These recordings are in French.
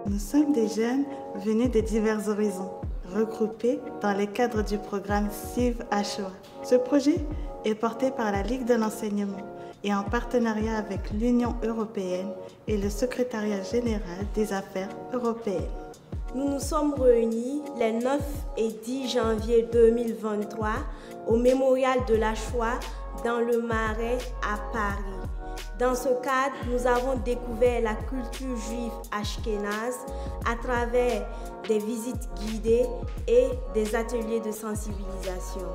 Nous sommes des jeunes venus de divers horizons, regroupés dans le cadre du programme CIV HOA. Ce projet est porté par la Ligue de l'enseignement et en partenariat avec l'Union européenne et le Secrétariat général des affaires européennes. Nous nous sommes réunis les 9 et 10 janvier 2023 au Mémorial de la Shoah dans le Marais à Paris. Dans ce cadre, nous avons découvert la culture juive ashkénaze à travers des visites guidées et des ateliers de sensibilisation.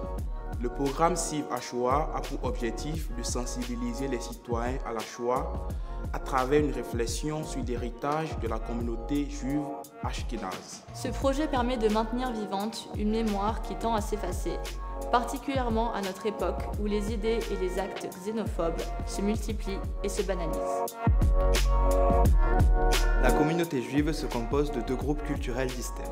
Le programme CIV HOA a pour objectif de sensibiliser les citoyens à la Shoah à travers une réflexion sur l'héritage de la communauté juive ashkénaze. Ce projet permet de maintenir vivante une mémoire qui tend à s'effacer, particulièrement à notre époque où les idées et les actes xénophobes se multiplient et se banalisent. La communauté juive se compose de deux groupes culturels distincts,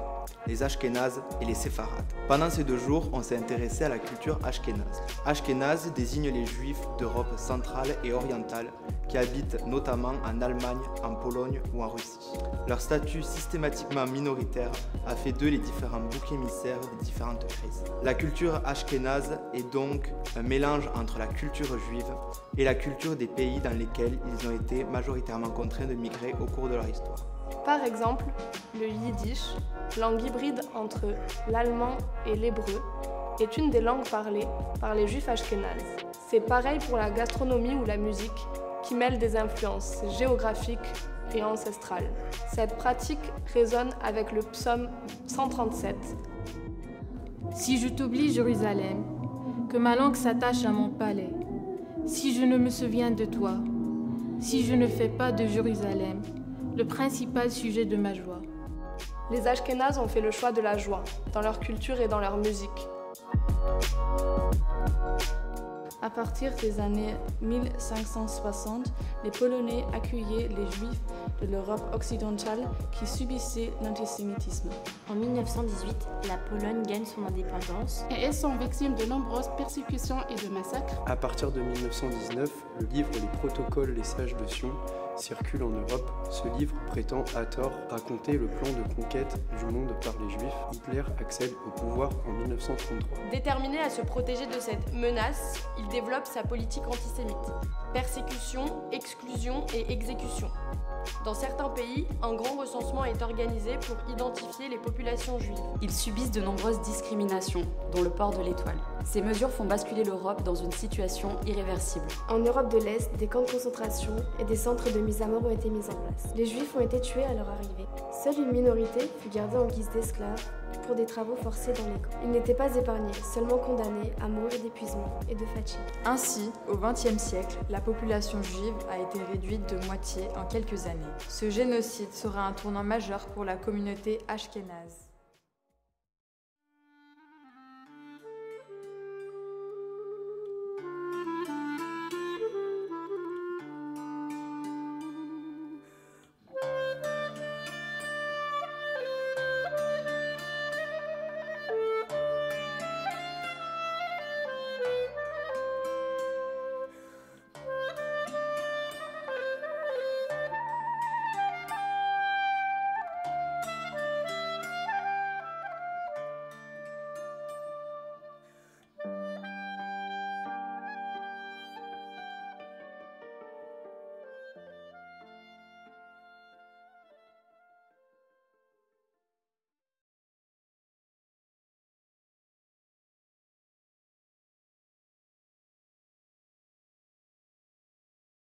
les Ashkénazes et les Séfarades. Pendant ces 2 jours, on s'est intéressé à la culture ashkénaze. Ashkénaze désigne les juifs d'Europe centrale et orientale qui habitent notamment en Allemagne, en Pologne ou en Russie. Leur statut systématiquement minoritaire a fait d'eux les différents boucs émissaires des différentes crises. La culture ashkénaze est donc un mélange entre la culture juive et la culture des pays dans lesquels ils ont été majoritairement contraints de migrer au cours de leur histoire. Par exemple, le yiddish, langue hybride entre l'allemand et l'hébreu, est une des langues parlées par les juifs ashkénazes. C'est pareil pour la gastronomie ou la musique, qui mêlent des influences géographiques et ancestrales. Cette pratique résonne avec le psaume 137. Si je t'oublie, Jérusalem, que ma langue s'attache à mon palais, si je ne me souviens de toi, si je ne fais pas de Jérusalem le principal sujet de ma joie. Les Ashkénazes ont fait le choix de la joie, dans leur culture et dans leur musique. À partir des années 1560, les Polonais accueillaient les Juifs de l'Europe occidentale qui subissaient l'antisémitisme. En 1918, la Pologne gagne son indépendance et elles sont victimes de nombreuses persécutions et de massacres. À partir de 1919, le livre Les Protocoles des Sages de Sion circule en Europe. Ce livre prétend à tort raconter le plan de conquête du monde par les Juifs. Hitler accède au pouvoir en 1933. Déterminé à se protéger de cette menace, il développe sa politique antisémite. Persécution, exclusion et exécution. Dans certains pays, un grand recensement est organisé pour identifier les populations juives. Ils subissent de nombreuses discriminations, dont le port de l'étoile. Ces mesures font basculer l'Europe dans une situation irréversible. En Europe de l'Est, des camps de concentration et des centres de mise à mort ont été mis en place. Les Juifs ont été tués à leur arrivée. Seule une minorité fut gardée en guise d'esclaves pour des travaux forcés dans les camps. Ils n'étaient pas épargnés, seulement condamnés à mourir d'épuisement et de fatigue. Ainsi, au XXe siècle, la population juive a été réduite de moitié en quelques années. Ce génocide sera un tournant majeur pour la communauté ashkénaze.